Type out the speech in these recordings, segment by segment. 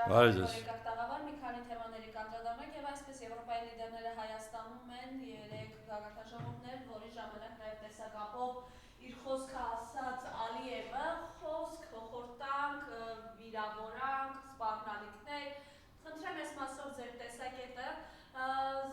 Բարեձեզ։ Տաղավար մի քանի թեմաների կանդրադառնանք եւ այսպես Եվրոպայի լիդերները Հայաստանում են 3 գագաթնաժողովներ, որի ժամանակ նաեւ տեսակապով իր խոսքը ասաց Ալիևը, խոսք, հոխորտանք, վիրավորանք, սպառնալիքներ։ Խնդրեմ ես մասով ձեր տեսակետը։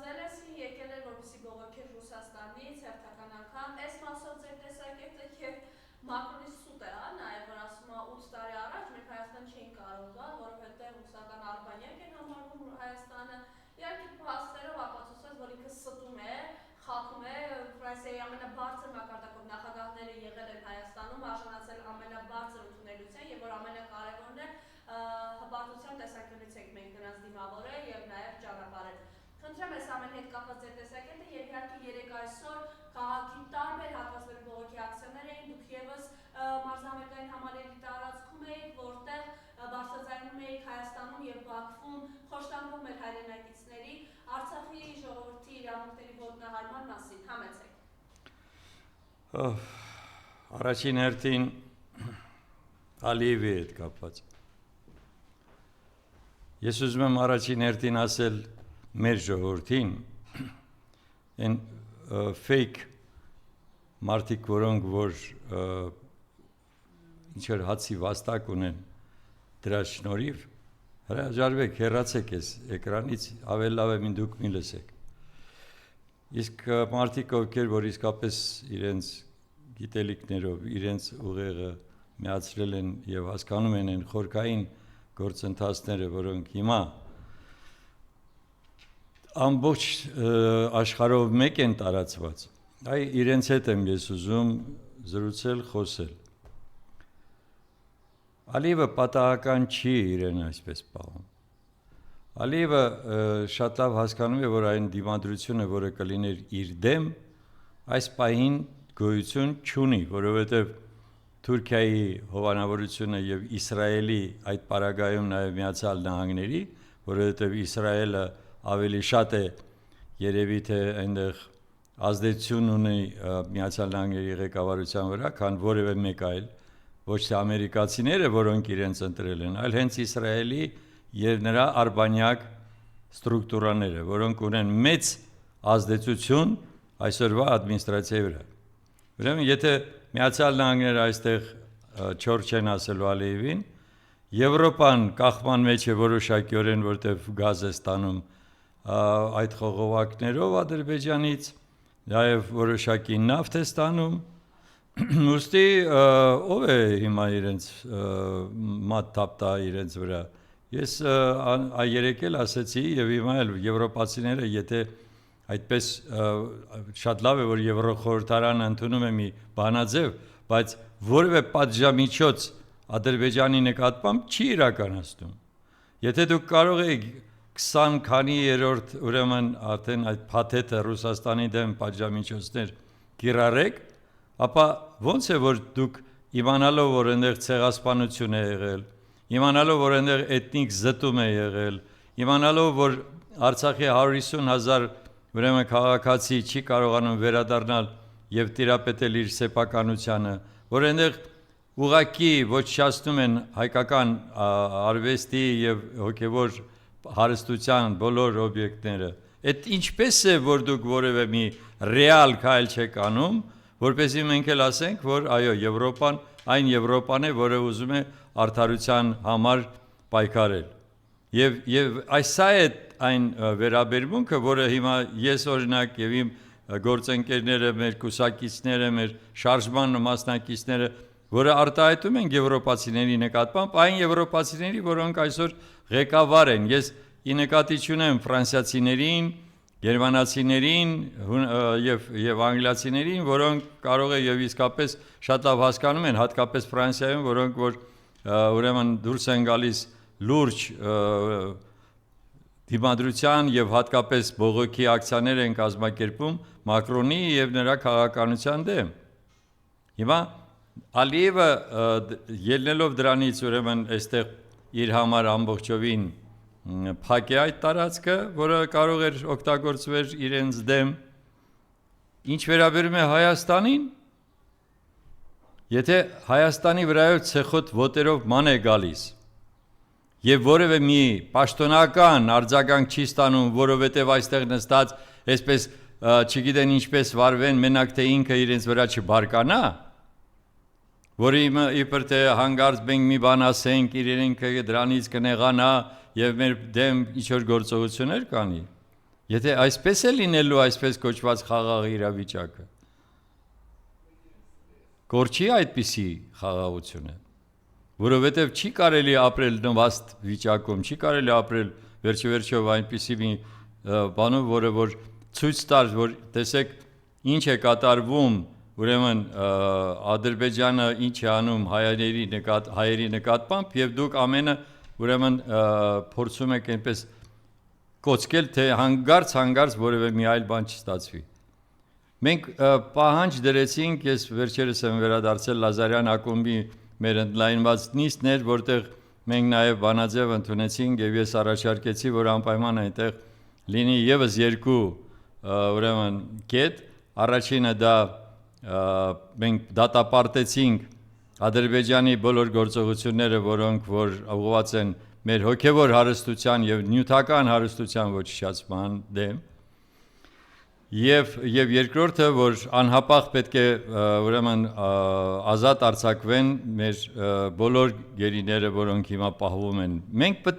Զելենսկին եկել էր որպեսզի բողոքեր Ռուսաստանից հերթական անգամ, այս մասով ձեր տեսակետը եւ Մակրոնի սուտ է, նաեւ որ ասում է 8 տարի առաջ մենք Հայաստան չէինք կարող գալ, որովհետեւ ռուսական արբանյակ են համարվում Հայաստանը, իհարկե փաստերով ապացուցված, որ ինքը ստում է, խախում է, Ֆրանսիայի ամենաբարձր մակարդակով նախագահները եղել են Հայաստանում, արժանացել ամենաբարձր ընդունելության եւ որ ամենակարևորն է հպարտության տեսանկյունից ենք մենք նրանց դիմավորել եւ նաեւ ճանապարհել։ Խնդրեմ ես ամեն հետ կապված ձեր տեսակետը եւ իհարկե երեք այսօր քաղաքի տարբեր հատվածներում բողոքի ակցիաներ էին, դուք եւս մարզամերկային համալիրի տարածքում եք, որտեղ բարձրաձայնում եք Հայաստանում եւ Բաքվում խոշտանգում մեր հայրենակիցների Արցախի ժողովրդի իրավունքների ոտնահարման մասին, համեցեք։ Առաջին հերթին Ալիևի հետ կապված։ Ես ուզում եմ առաջին հերթին ասել մեր ժողովրդին, այն fake մարդիկ, որոնք որ ինչ-որ հացի վաստակ ունեն դրա շնորհիվ, հրաժարվեք, հեռացեք այս էկրանից, ավելի լավ է մին դուք մի լսեք։ Իսկ մարդիկ, ովքեր որ իսկապես իրենց գիտելիքներով, իրենց ուղեղը միացրել են եւ հասկանում են այն խորքային գործընթացները, որոնք հիմա ամբողջ աշխարհով մեկ են տարածված, այ իրենց հետ եմ ես ուզում զրուցել, խոսել։ Ալիևը պատահական չի իրեն այսպես պահում։ Ալիևը շատ լավ հասկանում է, որ այն դիմադրությունը, որը կլիներ իր դեմ, այս պահին գոյություն չունի, որովհետև Թուրքիայի հովանավորությունը եւ Իսրայելի այդ պարագայում նաեւ Միացյալ Նահանգների, որովհետև Իսրայելը ավելի շատ է երևի թե այնտեղ ազդեցություն ունի Միացյալ Նահանգների ղեկավարության վրա, քան որևէ մեկ այլ, ոչ թե ամերիկացիները, որոնք իրենց ընտրել են, այլ հենց Իսրայելի եւ նրա արբանյակ ստրուկտուրաները, որոնք ունեն մեծ ազդեցություն այսօրվա ադմինիստրացիայի վրա։ Ուրեմն, եթե Միացյալ Նահանգները այստեղ չոր չեն ասելու Ալիևին, Եվրոպան կախման մեջ է որոշակիորեն, որտեղ գազ է ստանում այդ խողովակներով Ադրբեջանից, նաև որոշակի նավթ է ստանում, ուստի ով է հիմա իրենց մատ թափտա իրենց վրա։ Ես երեք էլ ասեցի եւ հիմա էլ եվրոպացիները, եթե այդպես շատ լավ է, որ Եվրոխորհրդարանը ընդունում է մի բանաձև, բայց որևէ պատժամիջոց Ադրբեջանի նկատմամբ չի իրականացնում։ Եթե դուք կարող եք 20 քանի երրորդ ուրեմն արդեն այդ փաթեթը Ռուսաստանի դեմ պատժամիջոցներ կիրառեք, ապա ոնց է որ դուք իմանալով որ այնտեղ ցեղասպանություն է եղել, իմանալով որ այնտեղ էթնիկ զտում է եղել, իմանալով որ Արցախի 150,000 ուրեմն քաղաքացի չի կարողանում վերադառնալ եւ տիրապետել իր սեփականությանը, որ այնտեղ ուղակի ոչնչացնում են հայկական արվեստի եւ հոգեվոր հարստության բոլոր օբյեկտները։ Այդ ինչպես է որ դուք որևէ մի ռեալ քայլ չեք անում, որպեսզի մենք էլ ասենք, որ այո, Եվրոպան այն Եվրոպան է, որը ուզում է արդարության համար պայքարել։ Եվ այսա է այն վերաբերմունքը, որը հիմա ես օրինակ եւ իմ գործընկերները, մեր կուսակիցները, մեր շարժման մասնակիցները, որը արտահայտում են եվրոպացիների նկատմամբ, այն եվրոպացիների, որոնք այսօր ղեկավար են։ Ես ի նկատի չունեմ ֆրանսիացիներին, գերմանացիներին եւ անգլիացիներին, որոնք կարող է եւ իսկապես շատ լավ հասկանում են, հատկապես Ֆրանսիայում, որոնք որ ուրեմն դուրս են գալիս լուրջ դիմադրության եւ հատկապես բողոքի ակցիաներ են կազմակերպում Մակրոնի եւ նրա քաղաքականության դեմ։ Հիմա Ալիևը ելնելով դրանից ուրեմն այստեղ իր համար ամբողջովին փակ է այդ տարածքը, որը կարող էր օգտագործվել իրենց դեմ, ինչ վերաբերում է Հայաստանին, եթե Հայաստանի վրայով ցեխոտ ոտերով ման է գալիս եւ որևէ մի պաշտոնական արձագանք չի ստանում, որովհետեւ այստեղ նստած այսպես չգիտեն ինչպես վարվեն, մենակ թե ինքը իրենց վրա չբարկանա, որի իբր թե հանգարց մենք մի բան ասենք, իրենքը դրանից կնեղանա եւ մեր դեմ ինչ-որ գործողություններ կանի։ Եթե այսպես է լինելու այսպես կոչված խաղաղ իրավիճակը, գործի այդպիսի խաղաղությունը, որովհետև չի կարելի ապրել նվաստ վիճակում, չի կարելի ապրել վերջիվերջով այնպիսի մի բանով, որը որ ցույց տար, որ տեսեք ինչ է կատարվում, ուրեմն Ադրբեջանը ինչ է անում հայերի նկատմամբ եւ դուք ամենը ուրեմն փորձում եք այնպես կոչել, թե հանգարց որևէ մի այլ բան չստացվի։ Մենք պահանջ դրեցինք, ես վերջերս եմ վերադարձել Լազարյան ակումբի մեր ընդլայնված նիստներ, որտեղ մենք նաև բանաձև ընդունեցինք եւ ես առաջարկեցի, որ անպայման այնտեղ լինի եւս երկու ուրեմն կետ, առաջինը դա մենք դատապարտեցինք Ադրբեջանի բոլոր գործողությունները, որոնք որ ուղղված են մեր հոգեվոր հարստության եւ նյութական հարստության ոչնչացման դեմ, եւ երկրորդը, որ անհապաղ պետք է ուրեմն ազատ արձակվեն մեր բոլոր գերիները, որոնք հիմա պահվում են։ Մենք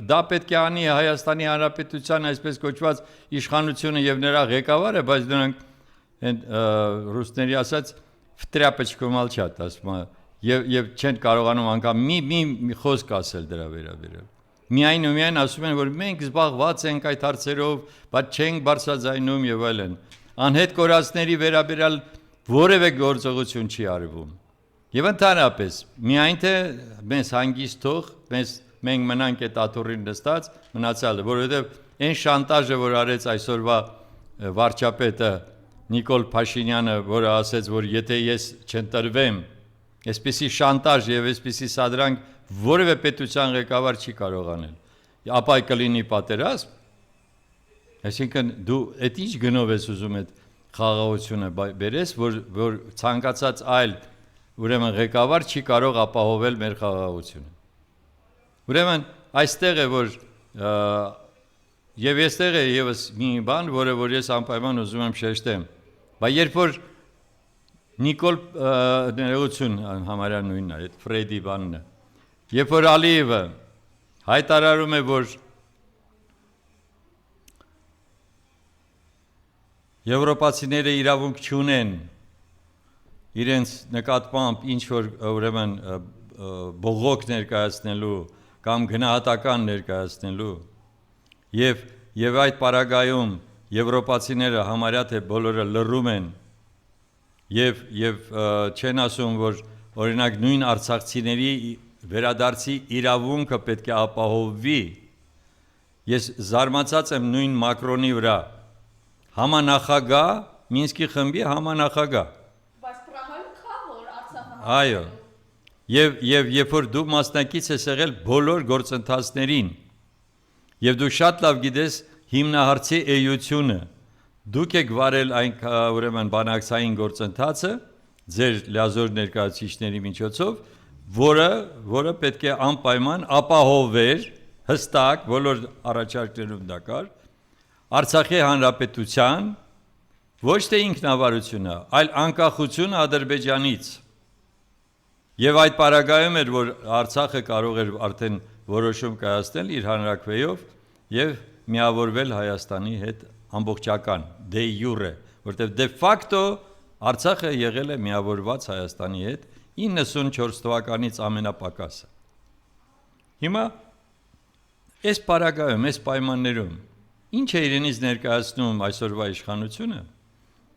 դա պետք է անի Հայաստանի Հանրապետության այսպես կոչված իշխանությունը եւ նրա ղեկավարը, բայց նրանք ռուսների ասած վտրապեչկո մալչատ, ասում եւ չեն կարողանում անգամ մի խոսք ասել դրա վերաբերյալ։ Միայն ու միայն ասում են, որ մենք զբաղված ենք այդ հարցերով, բայց չենք բարձրաձայնում եւ այլն։ Անհետ կորածների վերաբերյալ որևէ գործողություն չի արվում։ Եվ ընդհանրապես, միայն թե մեզ հանգիստ թող, մենք մնանք այդ աթոռին նստած, մնացյալը, որովհետեւ այն շանտաժը, որ արեց այսօրվա վարչապետը Նիկոլ Փաշինյանը, որը ասեց, որ եթե ես չընտրվեմ, այսպիսի շանտաժ եւ այսպիսի սադրանք որևէ պետության ղեկավար չի կարող անել։ Ապա կլինի պատերազմ։ Այսինքն դու այդ ինչ գնով ես ուզում այդ խաղաղությունը բերես, որ ցանկացած այլ ուրեմն ղեկավար չի կարող ապահովել մեր խաղաղությունը։ Ուրեմն այստեղ է որ եւ այստեղ է եւս մի բան, որը որ ես անպայման ուզում եմ շեշտեմ։ Բայց երբ որ Նիկոլ ներողություն համարյա նույնն է, այդ Ֆրեդի բանն է։ Երբ որ Ալիևը հայտարարում է, որ եվրոպացիները իրավունք չունեն իրենց նկատմամբ ինչ որ ուրեմն բողոք ներկայացնելու կամ գնահատական ներկայացնելու եւ այդ պարագայում եվրոպացիները համարյա թե բոլորը լռում են եւ չեն ասում, որ օրինակ նույն արցախցիների վերադարձի իրավունքը պետք է ապահովվի։ Ես զարմացած եմ նույն Մակրոնի վրա, համանախագահ, Մինսկի խմբի համանախագահ։ Բայց պրահայում կա որ Արցախը։ Այո։ Եվ երբ որ դու մասնակից ես եղել բոլոր գործընթացներին, եւ դու շատ լավ գիտես հիմնահարցի էությունը, դուք եք վարել այն ուրեմն բանակցային գործընթացը ձեր լիազոր ներկայացուցիչների միջոցով, որը պետք է անպայման ապահովեր հստակ բոլոր առաջարկներում դա կար Արցախի հանրապետության ոչ թե ինքնավարությունը, այլ անկախությունը Ադրբեջանից։ Եվ այդ պարագայում էր, որ Արցախը կարող էր արդեն որոշում կայացնել իր հանրաքվեով եւ միավորվել Հայաստանի հետ ամբողջական դե յուրե, որտեղ դե ֆակտո Արցախը եղել է միավորված Հայաստանի հետ 94 թվականից ամենապակասը։ Հիմա այս պարագայում, այս պայմաններում ինչ է իրենից ներկայացնում այսօրվա իշխանությունը,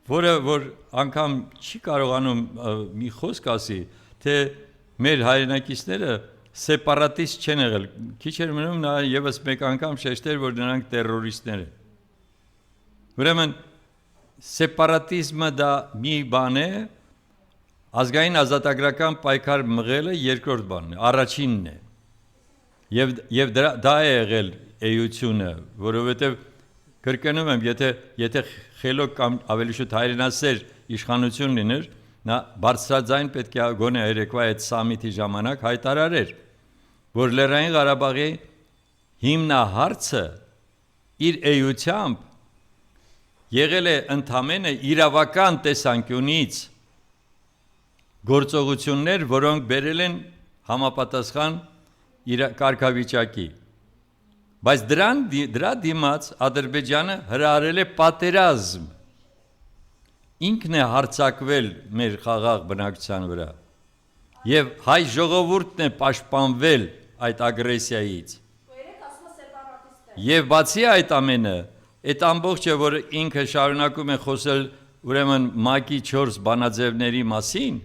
որը որ անգամ չի կարողանում մի խոսք ասի, թե մեր հայրենակիցները սեպարատիստ չեն եղել, քիչ էր մնում նա եւս մեկ անգամ շեշտեր, որ նրանք տերորիստներ են։ Ուրեմն սեպարատիզմը դա մի բան է, ազգային ազատագրական պայքար մղելը երկրորդ բանն է, առաջինն է։ Եվ դա է եղել էությունը, որովհետև կրկնում եմ, եթե խելոք կամ ավելի շուտ հայրենասեր իշխանություն լիներ, նա բարձրաձայն պետք է գոնե երեկվա այդ սամիթի ժամանակ հայտարարեր, որ Լեռնային Ղարաբաղի հիմնահարցը իր էությամբ եղել է ընդամենը իրավական տեսանկյունից գործողություններ, որոնք բերել են համապատասխան կարգավիճակի։ Բայց դրա դիմաց Ադրբեջանը հրահրել է պատերազմ։ Ինքն է հարձակվել մեր խաղաղ բնակչության վրա։ Եվ հայ ժողովուրդն է պաշտպանվել այդ ագրեսիայից։ Եվ բացի այդ ամենը, այդ ամբողջը, որ ինքը շարունակում է խոսել ուրեմն ՄԱԿ-ի 4 բանաձևների մասին,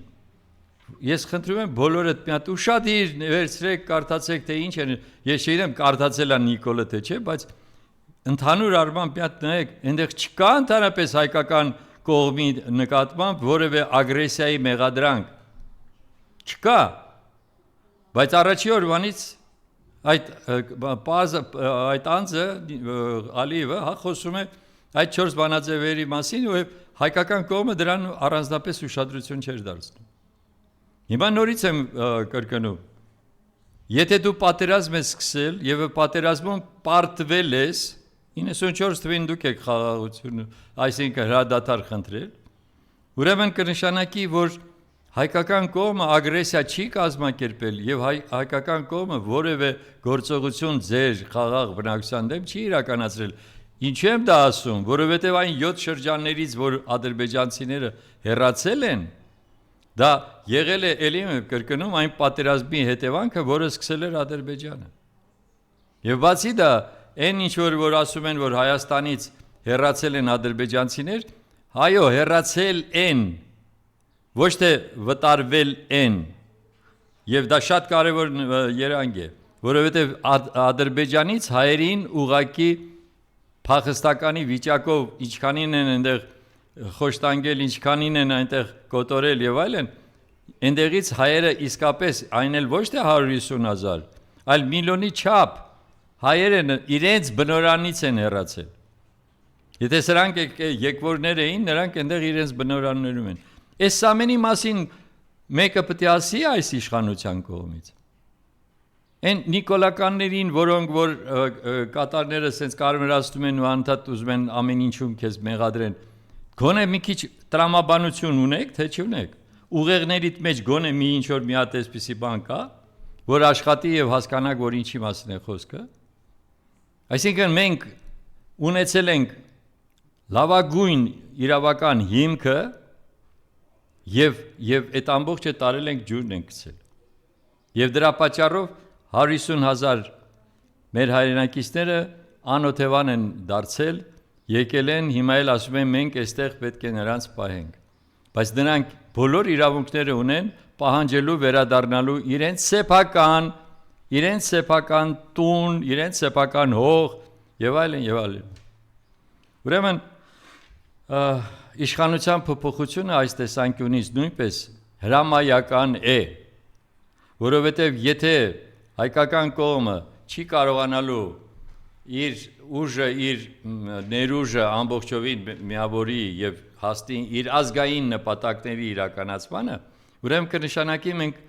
ես խնդրում եմ բոլորդ մի հատ ուշադիր վերցրեք, կարդացեք, թե ինչ են, ես չգիտեմ կարդացել է Նիկոլը թե չէ, բայց ընդհանուր առմամբ մի հատ նայեք, այնտեղ չկա ընդհանրապես հայկական կողմի նկատմամբ որևէ ագրեսիայի մեղադրանք, չկա, բայց առաջի օրվանից այդ անձը Ալիևը խոսում է այդ 4 բանաձևերի մասին ու հայկական կողմը դրան առանձնապես ուշադրություն չէր դարձնում։ Հիմա նորից եմ կրկնում, եթե դու պատերազմ ես սկսել եւ պատերազմում պարտվել ես, 94 թվին դուք եք խաղաղություն, այսինքն հրադադար խնդրել, ուրեմն կնշանակի, որ հայկական կողմը ագրեսիա չի կազմակերպել եւ հայկական կողմը որևէ գործողություն ձեր խաղաղ բնակչության դեմ չի իրականացրել։ Ինչու եմ դա ասում, որովհետեւ այն 7 շրջաններից, որ ադրբեջանցիները հեռացել են, դա եղել է ելի կրկնում այն պատերազմի հետևանքը, որը սկսել էր Ադրբեջանը։ Եվ բացի դա, այն ինչ որ ասում են, որ Հայաստանից հեռացել են ադրբեջանցիներ, այո, հեռացել են, ոչ թե վտարվել են։ Եվ դա շատ կարևոր երանգ է, որովհետև Ադրբեջանից հայերին ուղակի փախստականի վիճակով ինչքանին են այնտեղ խոշտանգել, ինչքանին են այնտեղ կոտորել եւ այլն, այնտեղից հայերը իսկապես այն էլ ոչ թե 150,000, այլ միլիոնի չափ հայերը իրենց բնորանից են հեռացել։ Եթե սրանք եկվորներ էին, նրանք այնտեղ իրենց բնորաններում են։ Այս ամենի մասին մեկը պետք է ասի այս իշխանության կողմից։ Այն նիկոլականներին, որոնք որ կատարները սենց կարմրացնում են ու անդադ ուզում են ամեն ինչում քեզ մեղադրեն, գոնե մի քիչ տրամաբանություն ունեք, թե չունեք։ Ուղեղներիդ մեջ գոնե մի ինչ որ մի հատ էսպիսի բան կա, որ աշխատի եւ հասկանաք, որ ինչի մասին է խոսքը։ Այսինքն մենք ունեցել ենք լավագույն իրավական հիմքը եւ այդ ամբողջը տարել ենք ջուրն ենք գցել։ Եվ դրա պատճառով 150,000 մեր հայրենակիցները անօթևան են դարձել, եկել են, հիմա էլ ասում են մենք այստեղ պետք է նրանց պահենք։ Բայց նրանք բոլոր իրավունքները ունեն պահանջելու վերադառնալու իրենց սեփական տուն, իրենց սեփական հող եւ այլն եւ այլն։ Ուրեմն իշխանության փոփոխությունը այս տեսանկյունից նույնպես հրամայական է, որովհետև եթե հայկական կողմը չի կարողանալու իր ուժը, իր ներուժը ամբողջովին միավորի եւ հասնի իր ազգային նպատակների իրականացմանը, ուրեմն կնշանակի մենք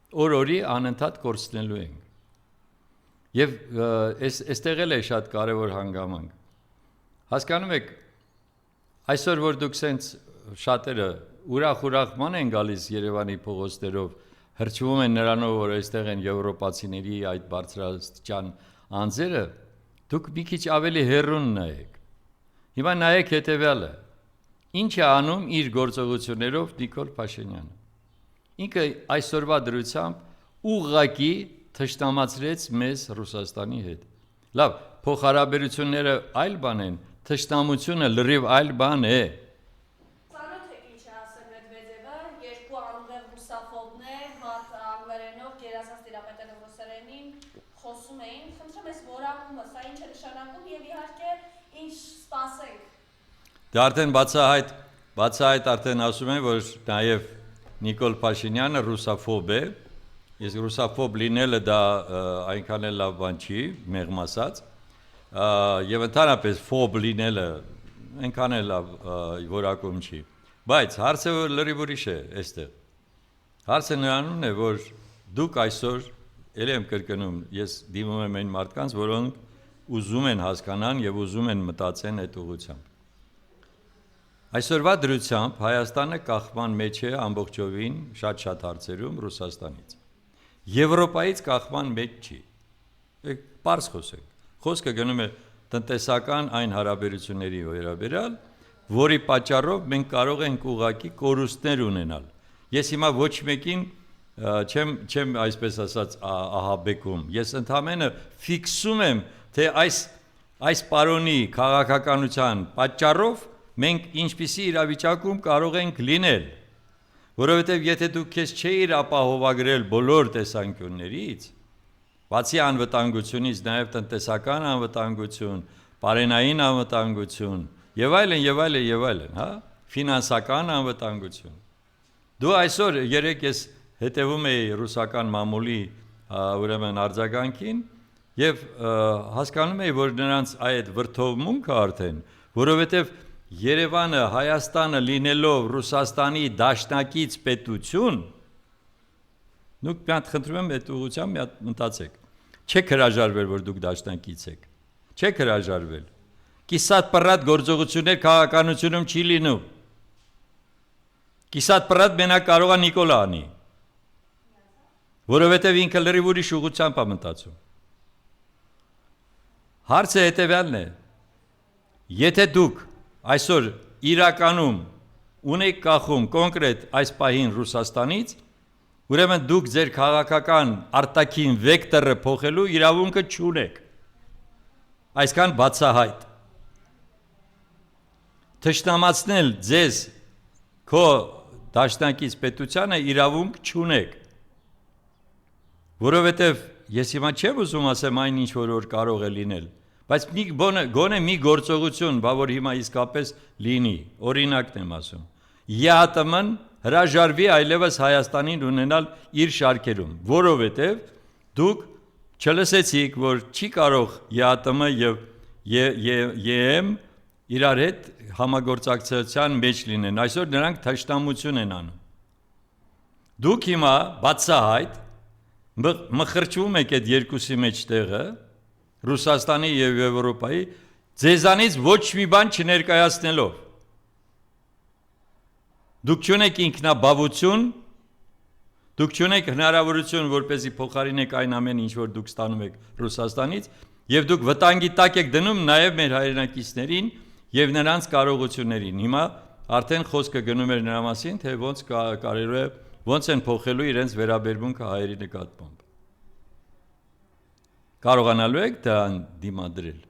օր-օրի անընդհատ կորցնելու ենք։ Եվ այստեղ էլ է շատ կարևոր հանգամանք։ Հասկանում եք, այսօր որ դուք սենց շատերը ուրախ-ուրախման են գալիս Երևանի փողոցներով, հրճվում են նրանով, որ այստեղ են եվրոպացիների այդ բարձրաստիճան անձերը, դուք մի քիչ ավելի հեռուն նայեք։ Հիմա նայեք հետևյալը. ինչ է անում իր գործողություններով Նիկոլ Փաշինյանը։ Ինքը այսօրվա դրությամբ ուղղակի թշնամացրեց մեզ Ռուսաստանի հետ։ Լավ, փոխհարաբերությունները այլ բան են, թշնամությունը լրիվ այլ բան է։ Ծանոթ եք ինչ է ասել Մեդվեդևը, երկու անուղեղ ռուսաֆոբն է, հատ անգլերենով, գերազանց տիրապետելով ռուսերենին, խոսում էին, խնդրում ես որակումը, սա ինչ է նշանակում եւ իհարկե ինչ սպասենք։ Դա արդեն բացահայտ արդեն ասում են, որ նաև Նիկոլ Փաշինյանը ռուսաֆոբ է, ես ռուսաֆոբ լինելը դա այնքան էլ լավ բան չի, մեղմ ասած, եւ ընդհանրապես ֆոբ լինելը այնքան էլ լավ որակում չի, բայց հարցը լրիվ ուրիշ է այստեղ։ Հարցը նրանում է, որ դուք այսօր ել եմ կրկնում, ես դիմում եմ այն մարդկանց, որոնք ուզում են հասկանան եւ ուզում են մտածեն այդ ուղղությամբ։ Այսօրվա դրությամբ Հայաստանը կախման մեջ է ամբողջովին շատ հարցերում Ռուսաստանից։ Եվրոպայից կախման մեջ չի։ Պարզ խոսեք։ Խոսքը գնում է տնտեսական այն հարաբերությունների վերաբերյալ, որի պատճառով մենք կարող ենք ուղղակի կորուստներ ունենալ։ Ես հիմա ոչ մեկին չեմ այսպես ասած ահաբեկում։ Ես ընդհանրապես ֆիքսում եմ, թե այս պարոնի քաղաքականության պատճառով մենք ինչպիսի իրավիճակում կարող ենք լինել, որովհետև եթե դուք քեզ չէիր ապահովագրել բոլոր տեսանկյուններից, բացի անվտանգությունից, նաև տնտեսական անվտանգություն, պարենային անվտանգություն, եւ այլն, հա, ֆինանսական անվտանգություն։ Դու այսօր երեք ես հետևում էի ռուսական մամուլի ուրեմն արձագանքին եւ հասկանում էի, որ նրանց այդ վրթովմունքը արդեն, որովհետեւ Երևանը, Հայաստանը լինելով Ռուսաստանի դաշնակից պետություն, դուք մի հատ խնդրում եմ այդ ուղղությամբ մի հատ մտածեք։ Չեք հրաժարվել, որ դուք դաշնակից եք։ Չեք հրաժարվել։ Կիսատ պռատ գործողություններ քաղաքականությունում չի լինում։ Կիսատ պռատ մենակ կարող է Նիկոլա անի, որովհետև ինքը լրիվ ուրիշ ուղղությամբ է մտածում։ Հարցը հետևյալն է. եթե դուք այսօր իրականում ունեք կախում կոնկրետ այս պահին Ռուսաստանից, ուրեմն դուք ձեր քաղաքական արտաքին վեկտորը փոխելու իրավունքը չունեք։ Այսքան բացահայտ։ Թշնամացնել ձեզ քո դաշնակից պետությանը իրավունք չունեք։ Որովհետև ես հիմա չեմ ուզում ասեմ այն ինչ որ կարող է լինել, բայց գոնե մի գործողություն, բա որ հիմա իսկապես լինի, օրինակն եմ ասում։ ԵԱՏՄ-ն հրաժարվի այլևս Հայաստանին ունենալ իր շարքերում, որովհետև դուք չլսեցիք, որ չի կարող ԵԱՏՄ եւ ԵՄ իրար հետ համագործակցության մեջ լինեն։ Այսօր նրանք թշնամություն են անում։ Դուք հիմա բացահայտ մխրճվում եք այդ երկուսի մեջ տեղը, Ռուսաստանի եւ Եվրոպայի, ձեզանից ոչ մի բան չներկայացնելով։ Դուք չունեք ինքնաբավություն, դուք չունեք հնարավորություն, որպեսզի փոխարինեք այն ամեն ինչ, որ դուք ստանում եք Ռուսաստանից, եւ դուք վտանգի տակ եք դնում նաեւ մեր հայրենակիցներին եւ նրանց կարողություններին։ Հիմա արդեն խոսքը գնում էր նրա մասին, թե ոնց են փոխելու իրենց վերաբերմունքը հայերի նկատմամբ։ Կարողանալու եք դրան դիմադրել։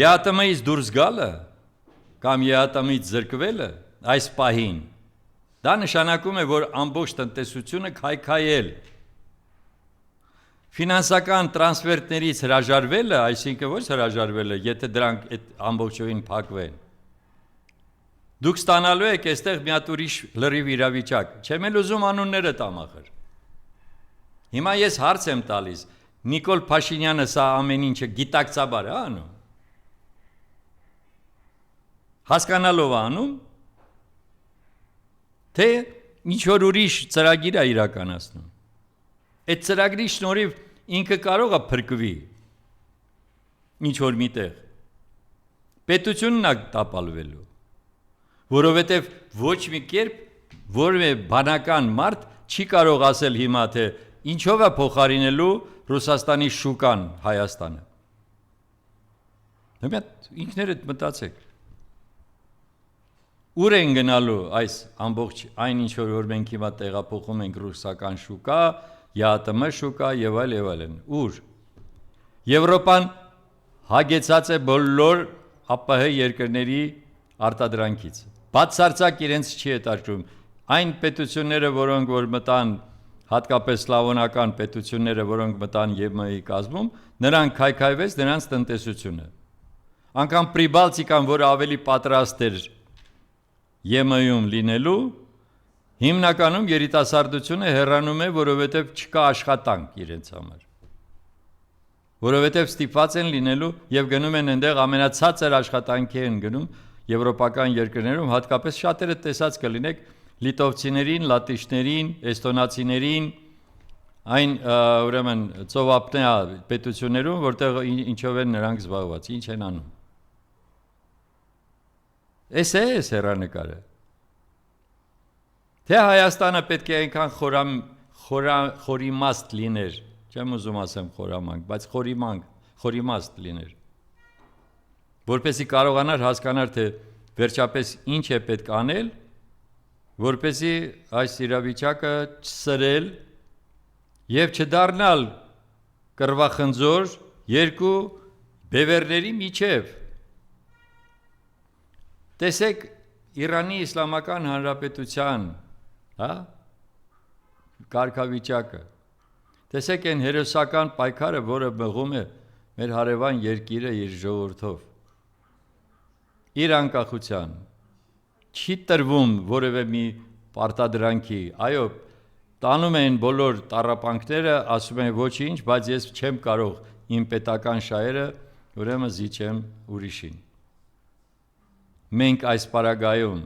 ԵԱՏՄ-ից դուրս գալը կամ ԵԱՏՄ-ից զրկվելը այս պահին, դա նշանակում է, որ ամբողջ տնտեսությունը քայքայել։ Ֆինանսական տրանսֆերտներից հրաժարվելը, այսինքն ոչ հրաժարվելը, եթե դրանք այդ ամբողջովին փակվեն։ Դուք ստանալու եք այստեղ մի հատ ուրիշ լրիվ իրավիճակ, չեմ էլ ուզում անունները տամ ախր։ Հիմա ես հարց եմ տալիս, Նիկոլ Փաշինյանը սա ամեն ինչը գիտակցաբար է անում։ Հասկանալով անում, թե ինչ որ ուրիշ ծրագիր է իրականացնում։ Այդ ծրագրի շնորհիվ ինքը կարող է փրկվի ինչ որ միտեղ։ Պետությունն է տապալվելու, որովհետև ոչ մի կերպ որևէ բանական մարդ չի կարող ասել հիմա, թե ինչով է փոխարինելու Ռուսաստանի շուկան Հայաստանը։ Հիմա ինքներդ մտածեք։ Ուր են գնալու այս ամբողջ այն ինչ որ մենք հիմա տեղափոխում ենք ռուսական շուկա, ԵԱՏՄ շուկա եւ այլն։ Ուր։ Եվրոպան հագեցած է բոլոր ԱՊՀ երկրների արտադրանքից։ Բացարձակ իրենց չի հետաքրքրում այն պետությունները, որոնք որ մտան, հատկապես սլավոնական պետությունները, որոնք մտան ԵՄ-ի կազմում, նրանք քայքայվեց նրանց տնտեսությունը։ Անկամ Պրիբալտիկան, որը ավելի պատրաստ էր ԵՄ-ում լինելու, հիմնականում երիտասարդությունը հեռանում է, որովհետև չկա աշխատանք իրենց համար։ Որովհետև ստիպված են լինելու եւ գնում են այնտեղ ամենացածր աշխատանքի են գնում եվրոպական երկրներում, հատկապես շատերը տեսած կլինեք լիտովցիներին, լատիշներին, էստոնացիներին, այն ուրեմն ծովափնյա պետություններում, որտեղ ինչով են նրանք զբաղված, ինչ են անում։ Էս է հեռանկարը։ Թե Հայաստանը պետք է այնքան խորիմաստ լիներ, չեմ ուզում ասեմ խորամանկ, բայց խորիմաստ լիներ, որպեսզի կարողանար հասկանալ, թե վերջապես ինչ է պետք անել, որպեսզի այս իրավիճակը չսրել եւ չդառնալ կռվախնձոր երկու բևեռների միջև։ Տեսեք Իրանի Իսլամական Հանրապետության, կարգավիճակը։ Տեսեք այն հերոսական պայքարը, որը մղում է մեր հարևան երկիրը իր ժողովրդով։ Իր անկախության չի տրվում որևէ մի պարտադրանքի, այո, տանում են բոլոր տառապանքները, ասում են ոչինչ, բայց ես չեմ կարող իմ պետական շահերը, ուրեմն զիջեմ ուրիշին։ Մենք այս պարագայում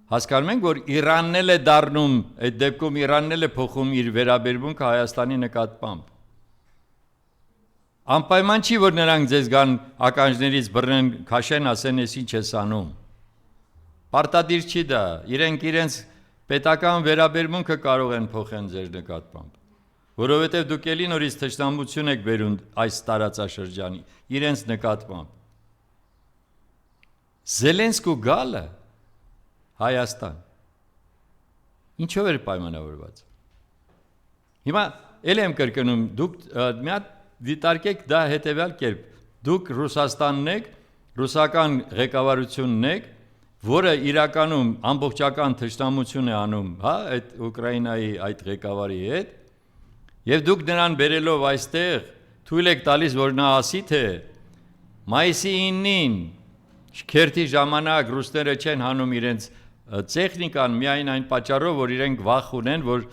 հասկանում ենք, որ Իրանն էլ է դառնում, այդ դեպքում Իրանն էլ է փոխում իր վերաբերմունքը Հայաստանի նկատմամբ։ Անպայման չի, որ նրանք ձեզ գան ականջներից բռնեն, քաշեն, ասեն, ես ինչ ես անում։ Պարտադիր չի դա, իրենց պետական վերաբերմունքը կարող են փոխեն ձեր նկատմամբ, որովհետև դուք էլի նորից թշնամություն եք բերում այս տարածաշրջանի, իրենց նկատմամբ։ Զելենսկու գալը Հայաստան ինչով էր պայմանավորված։ Հիմա էլ եմ կրկնում, դուք մի հատ դիտարկեք դա հետևյալ կերպ, դուք Ռուսաստանն եք, ռուսական ղեկավարությունն եք, որը իրականում ամբողջական թշնամություն է անում, այդ Ուկրաինայի այդ ղեկավարի հետ, եւ դուք նրան բերելով այստեղ թույլ եք տալիս, որ նա ասի, թե մայիսի 9-ին շքերթի ժամանակ ռուսները չեն հանում իրենց տեխնիկան միայն այն պատճառով, որ իրենք վախ ունեն, որ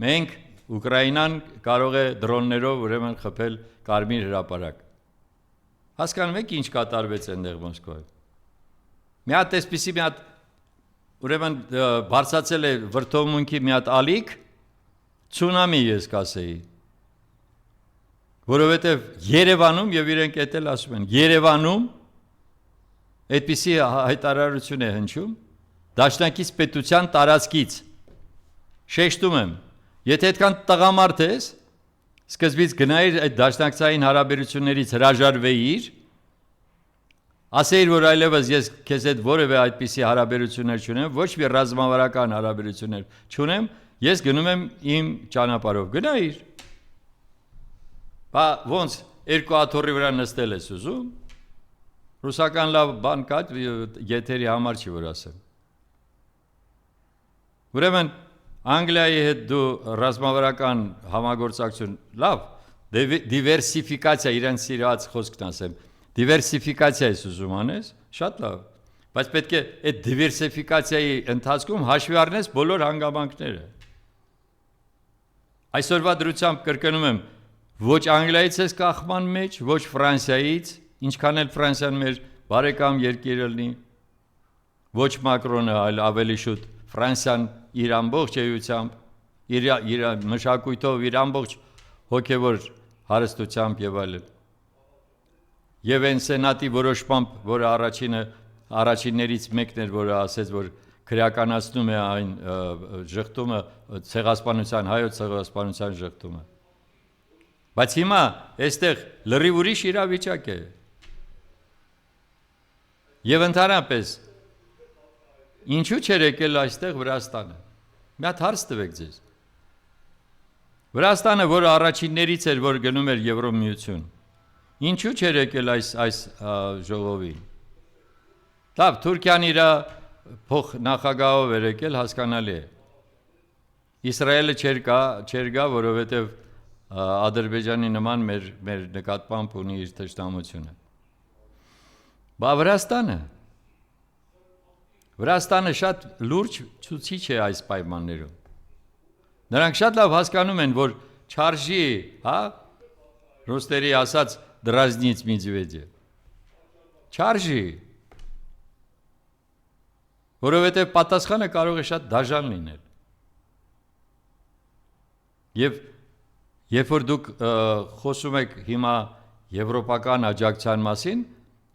մենք Ուկրաինան կարող է դրոններով ուրեմն խփել Կարմիր հրապարակ։ Հասկանում եք ինչ կատարվեց այնտեղ Մոսկվայում։ Մի հատ այսպիսի մի հատ ուրեմն բարձացել է վրդովմունքի մի հատ ալիք, ցունամի ես կասեի։ Որովհետև Երևանում եւ իրենք էտել ասում են, Երևանում այդպիսի հայտարարություն է հնչում դաշնակից պետության տարածքից։ Շեշտում եմ, եթե այդքան տղամարդ ես, սկզբից գնայիր այդ դաշնակցային հարաբերություններից հրաժարվեիր, ասեիր, որ այլևս ես քեզ հետ որևէ այդպիսի հարաբերություններ չունեմ, ոչ մի ռազմավարական հարաբերություններ չունեմ, ես գնում եմ իմ ճանապարհով, գնայիր։ Բա ոնց երկու աթոռի վրա նստել ես ուզում, ռուսական լավ բան կա, եթերի համար չի որ ասեմ։ Ուրեմն Անգլիայի հետ դու ռազմավարական համագործակցություն, լավ, դիվերսիֆիկացիա, իրենց սիրած խոսքն ասեմ, դիվերսիֆիկացիա ես ուզում անես, շատ լավ, բայց պետք է այդ դիվերսիֆիկացիայի ընթացքում հաշվի առնես բոլոր հանգամանքները։ Այսօրվա դրությամբ կրկնում եմ, ոչ Անգլիայից ես կախման մեջ, ոչ Ֆրանսիայից, ինչքան էլ Ֆրանսիան մեր բարեկամ երկիրը լինի, ոչ Մակրոնը, այլ ավելի շուտ Ֆրանսիան իր ամբողջ էությամբ, իր մշակույթով, իր ամբողջ հոգևոր հարստությամբ եւ այլն։ Եվ այն սենատի որոշմամբ, որը առաջիններից մեկն էր, որը ասեց, որ քրեականացնում է այն ժխտումը, ցեղասպանության, հայոց ցեղասպանության ժխտումը։ Բայց հիմա այստեղ լրիվ ուրիշ իրավիճակ է։ Եվ ընդհանրապես ինչու՞ չէր եկել այստեղ Վրաստանը։ Մի հատ հարց տվեք ձեզ։ Վրաստանը, որը առաջիններից էր, որ գնում էր Եվրոմիություն, ինչու՞ չէր եկել այս ժողովին։ Լավ, Թուրքիան իր փոխ նախագահով էր եկել, հասկանալի է։ Իսրայելը չէր գա, որովհետև Ադրբեջանի նման մեր նկատմամբ ունի իր թշնամությունը։ Բա Վրաստանը շատ լուրջ ցուցիչ է այս պայմաններում։ Նրանք շատ լավ հասկանում են, որ չարժի, ռուսների ասած դրազնից միձվեդը։ Չարժի։ Որովհետև պատասխանը կարող է շատ դաժան լինել։ Եվ Երբ որ դուք խոսում եք հիմա եվրոպական աջակցության մասին,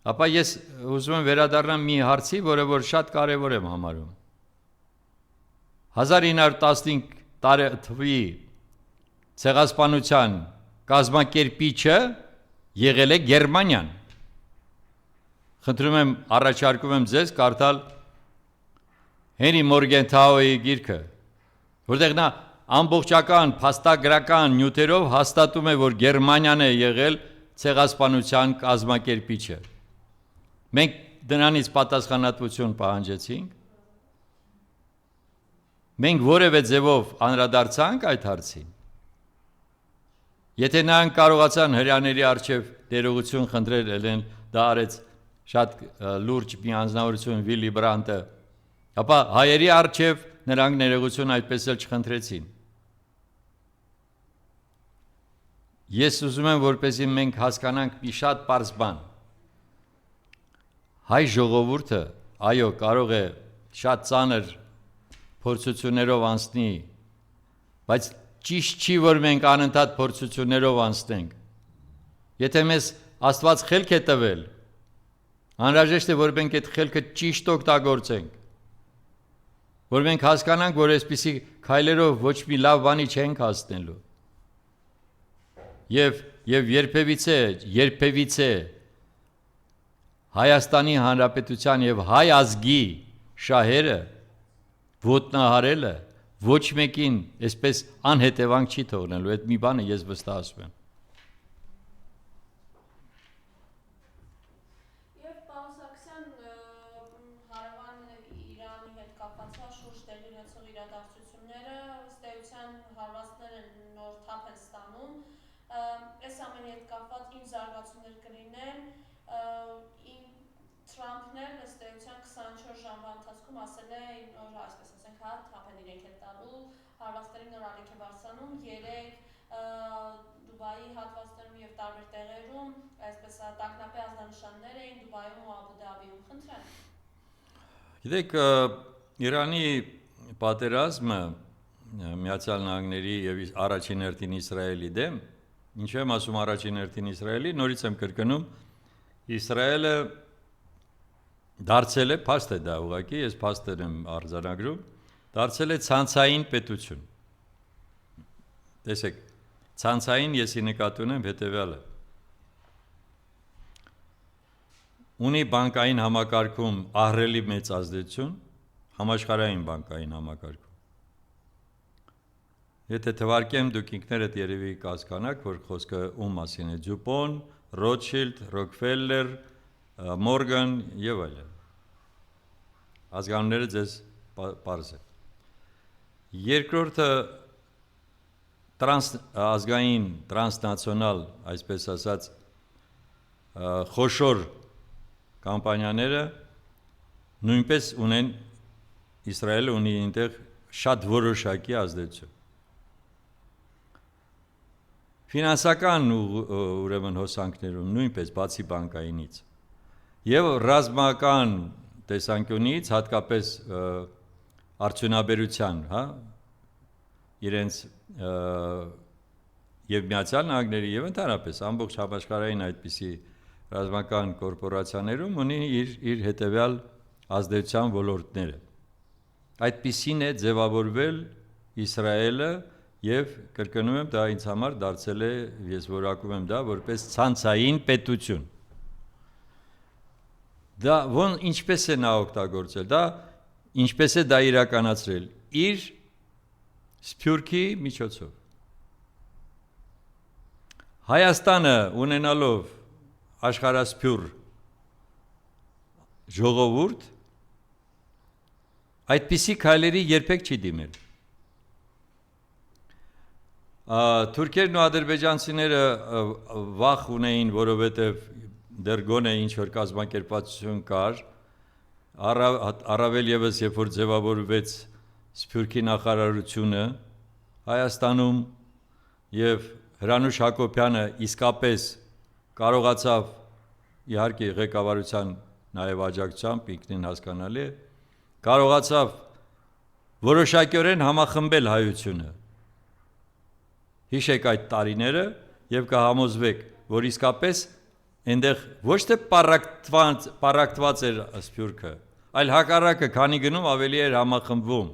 ապա ես ուզում եմ վերադառնամ մի հարցի, որը որ շատ կարևոր եմ համարում։ 1915 թվականի ցեղասպանության կազմակերպիչը եղել է Գերմանիան։ Խնդրում եմ, առաջարկում եմ ձեզ կարդալ Հենրի Մորգենթաուի գիրքը, որտեղ նա ամբողջական փաստագրական նյութերով հաստատում է, որ Գերմանիան է եղել ցեղասպանության կազմակերպիչը։ Մենք դրանից պատասխանատվություն պահանջեցինք։ Մենք որևէ ձևով անդրադարձանք այդ հարցին։ Եթե նրանք կարողացան հրյաների առջև ներողություն խնդրել, ելեն դա արեց շատ լուրջ մի անձնավորություն Վիլի Բրանտը, ապա հայերի առջև նրանք ներողություն այդպես էլ չխնդրեցին։ Ես ուզում եմ, որպեսզի մենք հասկանանք մի շատ պարզ բան։ Հայ ժողովուրդը, այո, կարող է շատ ծանր փորձություններով անցնի, բայց ճիշտ չի, որ մենք անընդհատ փորձություններով անցնենք։ Եթե մեզ Աստված խելք է տվել, անհրաժեշտ է, որ մենք այդ խելքը ճիշտ օգտագործենք, որ մենք հասկանանք, որ այսպիսի քայլերով ոչ մի լավ բանի չենք հասնելու։ Եվ երբևիցե Հայաստանի Հանրապետության եւ հայ ազգի շահերը ոտնահարելը ոչ մեկին այսպես անհետևանք չի թողնելու, այդ մի բանը ես վստահում եմ։ Եվ պարոն Սարգսյան, հարևան Իրանի հետ կապված շուրջ տեղի ունեցող իրադարձությունները ըստ էության հարվածները նոր թափ են ստանում։ Այս ամենի հետ կապված ինչ զարգացումներ կլինեն, Թրամփն էլ ըստ էության 24 ժամվա ընթացքում ասել է, նոր այսպես ասենք, թափ են իրենք հետ տալու, հարվածների նոր ալիք է բարձրանում, 3 Դուբայի հատվածներում եւ տարբեր տեղերում, այսպես տագնապի ազդանշաններ էին Դուբայում ու Աբու Դաբիում, խնդրեմ։ Գիտեք, Իրանի պատերազմը Միացյալ Նահանգների եւ առաջին հերթին Իսրայելի դեմ, ինչ եմ ասում առաջին հերթին Իսրայելի, նորից եմ կրկնում, Իսրայելը դարձել է, փաստ է դա ուղղակի, ես փաստեր եմ արձանագրում, դարձել է ցանցային պետություն։ Տեսեք, ցանցային եսի նկատի ունեմ հետևյալը։ Ունի բանկային համակարգում ահռելի մեծ ազդեցություն, համաշխարհային բանկային համակարգում։ Եթե թվարկեմ, դուք ինքներդ երևի կհասկանաք, որ խոսքը ում մասին է՝ Դյուպոն, Ռոթշիլդ, Ռոքֆելլեր, Մորգան եւ այլն։ Ազգանունները ձեզ պարզ է։ Երկրորդը ազգային տրանսնացիոնալ, այսպես ասած, խոշոր կամպանիաները նույնպես ունեն, Իսրայելը ունի այնտեղ շատ որոշակի ազդեցություն։ Ֆինանսական ուրեմն հոսանքներում նույնպես բացի բանկայինից եւ ռազմական տեսանկյունից հատկապես արդյունաբերության, իրենց եւ Միացյալ Նահանգների եւ ընդհանրապես ամբողջ համաշխարհային այդպիսի ռազմական կորպորացիաներում ունի իր հետեւյալ ազդեցության ոլորտները։ Այդպիսին է ձևավորվել Իսրայելը եւ կրկնում եմ, դա ինձ համար դարձել է, ես որակում եմ դա որպես ցանցային պետություն։ Դա ինչպես է նա օգտագործել, ինչպես է դա իրականացրել իր սփյուռքի միջոցով։ Հայաստանը ունենալով աշխարհասփյուռ ժողովուրդ այդպիսի քայլերի երբեք չի դիմել։ Թուրքերն ու ադրբեջանցիները վախ ունեին, որովհետև դեռ գոնե ինչ-որ կազմակերպվածություն կար, առավել ևս երբ որ ձևավորվեց Սփյուռքի նախարարությունը Հայաստանում եւ Հրանուշ Հակոբյանը իսկապես կարողացավ, իհարկե ղեկավարության նաեւ աջակցությամբ, ինքնին հասկանալի է, կարողացավ որոշակիորեն համախմբել հայությունը Հիշեք այդ տարիները եւ կհամոզվեք, որ իսկապես այնտեղ ոչ թե պարակտված էր սփյուռքը, այլ հակառակը, քանի գնում ավելի էր համախմբվում։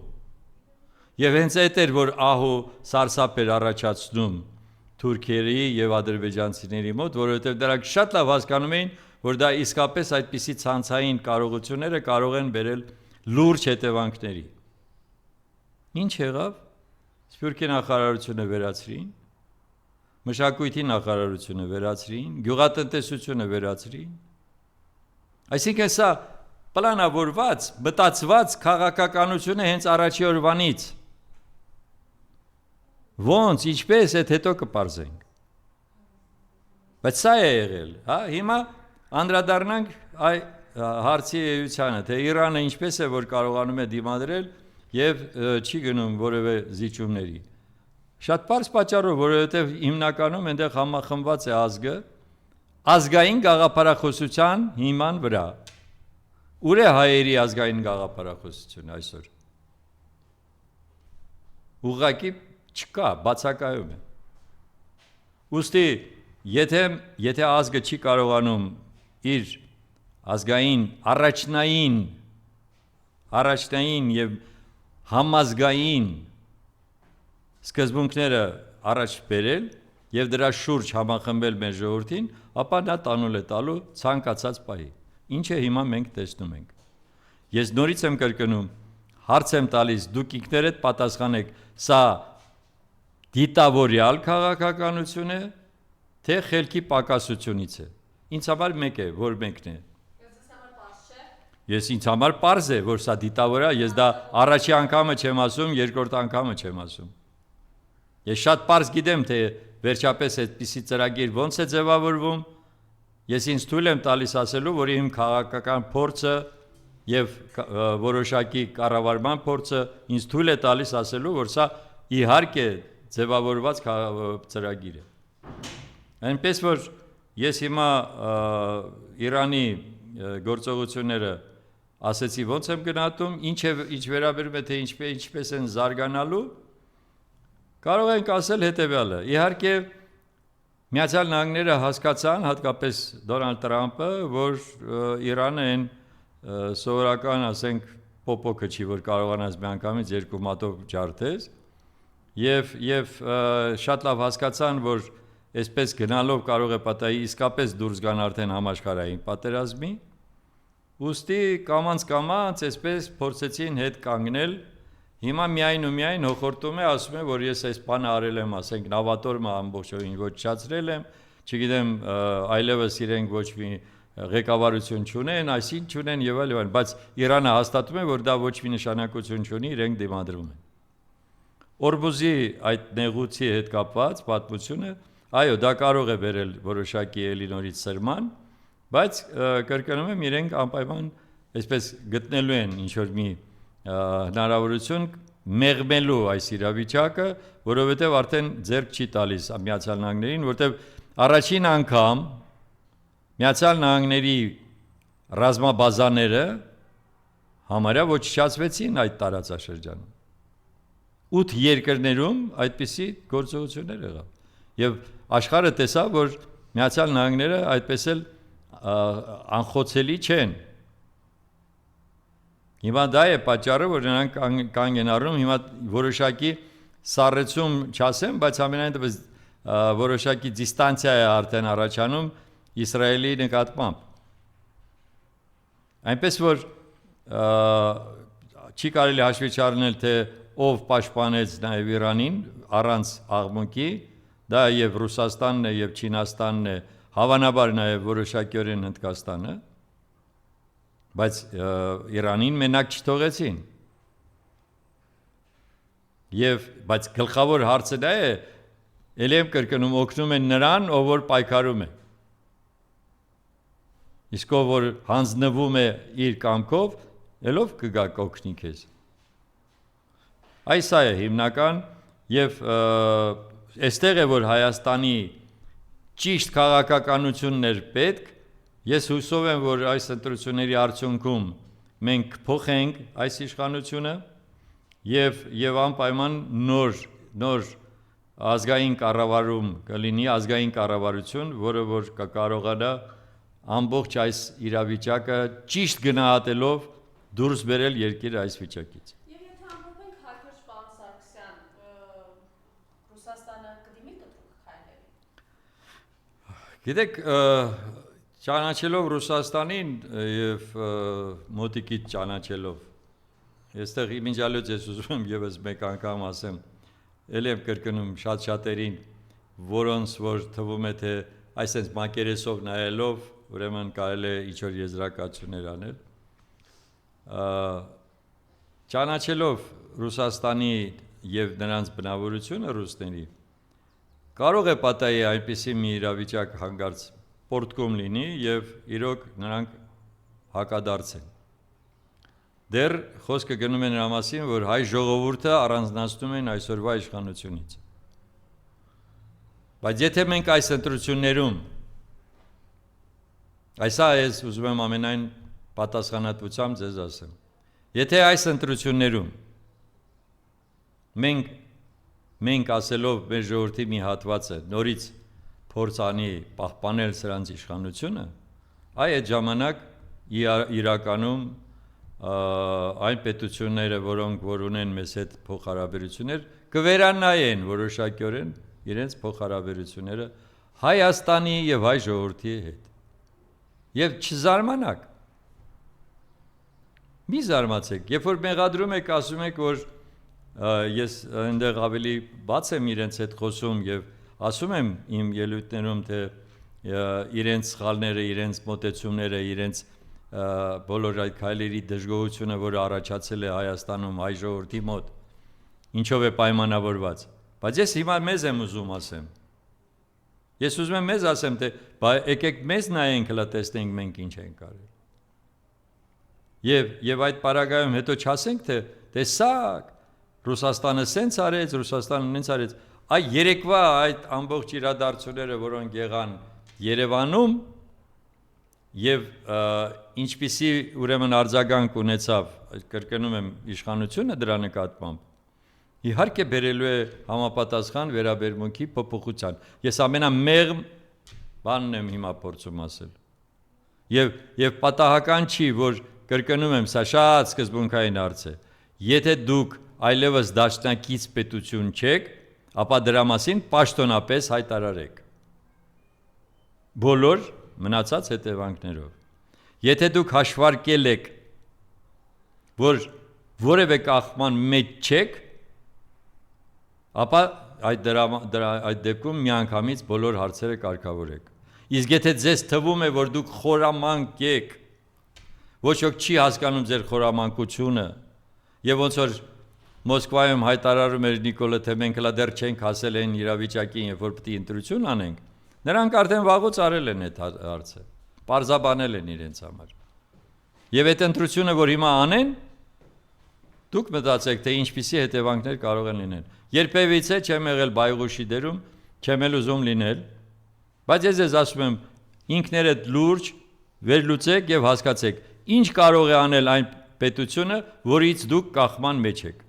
Եվ հենց այդ էր, որ ահու սարսափ էր առաջացնում թուրքերի եւ ադրբեջանցիների մոտ, որովհետեւ դրանք շատ լավ հասկանում էին, որ դա իսկապես այդպիսի ցանցային կարողությունները կարող են բերել լուրջ հետևանքների։ Ինչ եղավ։ Սփյուռքի նախարարությունը վերացրին, մշակույթի նախարարությունը վերացրին, գյուղատնտեսությունը վերացրին։ Այսինքն սա պլանավորված, մտածված քաղաքականությունը հենց առաջի օրվանից։ Ոնց, ինչպես այդ հետո կպարզենք։ Բայց սա է եղել, հա, հիմա անդրադառնանք այ հարցի էությանը, թե Իրանը ինչպես է որ կարողանում է դիմադրել եւ չի գնում որևէ զիջումների։ Շատ པարզ պատճառով, որովհետեւ հիմնականում այնտեղ համախմբված է ազգը ազգային գաղափարախոսության հիման վրա։ Ուր է հայերի ազգային գաղափարախոսությունը այսօր։ Ուղղակի չկա, բացակայում է։ Ուստի եթե ազգը չի կարողանում իր ազգային առաջնային եւ համազգային սկզբունքները առաջ բերել եւ դրա շուրջ համախմբել մեր ժողովրդին, ապա նա տանուլ է տալու ցանկացած պահի։ Ինչը հիմա մենք տեսնում ենք։ Ես նորից եմ կրկնում, հարց եմ տալիս, դուք ինքներդ պատասխանեք, սա դիտավորյալ քաղաքականություն է, թե խելքի պակասությունից է։ Ինձ համար մեկ է, որ մեկն է։ Ես ինձ համար պարզ է, որ սա դիտավորյա, ես դա առաջի անգամը չեմ ասում, երկրորդ անգամը չեմ ասում։ Ես շատ պարզ գիտեմ, թե վերջապես այդպիսի ծրագիր ոնց է ձևավորվում, ես ինձ թույլ եմ տալիս ասելու, որ իմ քաղաքական փորձը եւ որոշակի կառավարման փորձը ինձ թույլ է տալիս ասելու, որ սա իհարկե ձևավորված ծրագիր է։ Այնպես որ ես հիմա Իրանի գործողությունները ասեցի ոնց եմ գնահատում, ինչ վերաբերում է թե ինչպես են զարգանալու, կարող ենք ասել հետևյալը։ Իհարկե Միացյալ Նահանգները հասկացան, հատկապես Դոնալդ Տրամպը, որ Իրանը այն սովորական, ասենք, փոփոքը չի, որ կարողանաս միանգամից երկու մատով ջարդես, եւ շատ լավ հասկացան, որ այսպես գնալով կարող է պատահի իսկապես դուրս գան արդեն համաշխարհային պատերազմի, ուստի կամաց այսպես փորձեցին հետ կանգնել, հիմա միայն ու միայն հոխորտում է, ասում է, որ ես այս բանը արել եմ, ասենք, նավատորմը ամբողջովին ոչնչացրել եմ, չգիտեմ, այլևս իրենք ոչ մի ղեկավարություն չունեն, այսին չունեն եւ այլն, բայց Իրանը հաստատում է, որ դա ոչ մի նշանակություն չունի, իրենք դիմադրում են։ Օրբուզի այդ նեղուցի հետ կապված պատմությունը, այո, դա կարող է բերել որոշակի էլի նորից սրման, բայց կրկնում եմ, իրենք անպայման այսպես գտնելու են ինչ-որ մի հնարավորություն մեղմելու այս իրավիճակը, որովհետև արդեն ձեռք չի տալիս Միացյալ Նահանգներին, որովհետև առաջին անգամ Միացյալ Նահանգների ռազմաբազաները համարյա ոչնչացվեցին այդ տարածաշրջանում։ 8 երկրներում այդպիսի գործողություններ եղավ։ Եվ աշխարհը տեսավ, որ Միացյալ Նահանգները այդպես էլ անխոցելի չեն։ Հիմա դա է պատճառը, որ նրանք կանգ են առնում, հիմա որոշակի սառեցում չասեմ, բայց ամենայն դեպս որոշակի դիստանցիա է արդեն առաջանում Իսրայելի նկատմամբ։ Այնպես որ չի կարելի հաշվի չառնել, թե ով պաշտպանեց նաև Իրանին առանց աղմուկի, դա եւ Ռուսաստանն է եւ Չինաստանն է, հավանաբար նաև որոշակիորեն Հնդկաստանը, բայց Իրանին մենակ չթողեցին։ Բայց գլխավոր հարցը դա է, ելի եմ կրկնում, օգնում են նրան, ով որ պայքարում է։ Իսկ ով որ հանձնվում է իր կամքով, ելով կգա կօգնի քեզ։ Այս է հիմնական եւ այստեղ է որ Հայաստանի ճիշտ քաղաքականությունն էր պետք։ Ես հուսով եմ, որ այս ընտրությունների արդյունքում մենք փոխենք այս իշխանությունը եւ անպայման նոր ազգային կառավարում կլինի ազգային կառավարություն, որը որ կկարողանա ամբողջ այս իրավիճակը ճիշտ գնահատելով դուրս բերել երկիրը այս վիճակից։ Եվ եթե ամփոփենք հակիրճ պարոն Սարգսյան, Ռուսաստանը կդիմի կտրուկ քայլերի։ Գիտեք, ճանաչելով Ռուսաստանին եւ մոտիկից ճանաչելով, այստեղ իմիջալոց ես ուզում եմ եւս մեկ անգամ ասեմ, ել եմ կրկնում շատ-շատերին, որոնց որ թվում է թե այսպես մակերեսով նայելով, ուրեմն կարելի է ինչ-որ եզրակացություններ անել։ Ճանաչելով Ռուսաստանի եւ նրանց բնավորությունը ռուսների, կարող է պատահի այնպիսի մի իրավիճակ հանգարց պորտկում լինի եւ իրոք նրանք հակադարձեն։ Դեռ խոսքը գնում է նրա մասին, որ հայ ժողովուրդը առանձնացնում են այսօրվա իշխանությունից։ Բայց եթե մենք այս ընտրություններում, այսա ես ուզում եմ ամենայն պատասխանատվությամբ ձեզ ասեմ, եթե այս ընտրություններում մենք ասելով մեր ժողովրդի մի հատվածը նորից փորձ անի պահպանել սրանց իշխանությունը, այդ ժամանակ իրականում այն պետությունները, որոնք որ ունեն մեզ հետ փոխհարաբերություններ, կվերանայեն որոշակիորեն իրենց փոխհարաբերությունները Հայաստանի եւ հայ ժողովրդի հետ։ Եվ չզարմանաք։ Մի զարմացեք, երբ որ մեղադրում եք, ասում եք, որ ես այնտեղ ավելի բաց եմ իրենց հետ խոսում եւ ասում եմ իմ ելույթներում, թե իրենց սխալները, իրենց մոտեցումները, իրենց բոլոր այդ քայլերի դժգոհությունը, որը առաջացել է Հայաստանում հայ ժողովրդի մոտ, ինչով է պայմանավորված։ Բայց ես հիմա մեզ եմ ուզում ասեմ։ Ես ուզում եմ մեզ ասեմ, թե եկեք մեզ նայենք, հլա տեսնենք մենք ինչ ենք արել։ Եվ այդ պարագայում հետո չասենք, թե տեսակ, Ռուսաստանը սենց արեց, Ռուսաստանը նենց արեց։ Այդ երեկվա այդ ամբողջ իրադարձությունները, որոնք եղան Երևանում, եւ ինչպիսի ուրեմն արձագանք ունեցավ, կրկնում եմ, իշխանությունը դրա նկատմամբ, իհարկե բերելու է համապատասխան վերաբերմունքի փոփոխության։ Ես ամենամեղմ բանն եմ հիմա փորձում ասել։ Եվ պատահական չի, որ կրկնում եմ, սա շատ սկզբունքային հարց է։ Եթե դուք այլևս դաշնակից պետություն չեք, ապա դրա մասին պաշտոնապես հայտարարեք։ Բոլոր մնացած հետևանքներով։ Եթե դուք հաշվարկել եք, որ որևէ կախման մեջ չեք, ապա այդ դեպքում միանգամից բոլոր հարցերը կարգավորեք։ Իսկ եթե ձեզ թվում է, որ դուք խորամանկ եք, ոչ ոք չի հասկանում ձեր խորամանկությունը, եւ ոնց որ Մոսկվայում հայտարարում էր Նիկոլը, թե մենք հլա դեռ չենք հասել այն իրավիճակին, երբ որ պետք է ընտրություն անենք, նրանք արդեն վաղուց արել են այդ հարցը, պարզաբանել են իրենց համար։ Եվ այդ ընտրությունը, որ հիմա անեն, դուք մտածեք, թե ինչպիսի հետևանքներ կարող են լինել։ Երբևիցե չեմ եղել Բայղուշի դերում, չեմ էլ ուզում լինել, բայց ես ասում եմ, ինքներդ լուրջ վերլուծեք եւ հասկացեք, ինչ կարող է անել այն պետությունը, որից դուք կախման մեջ եք։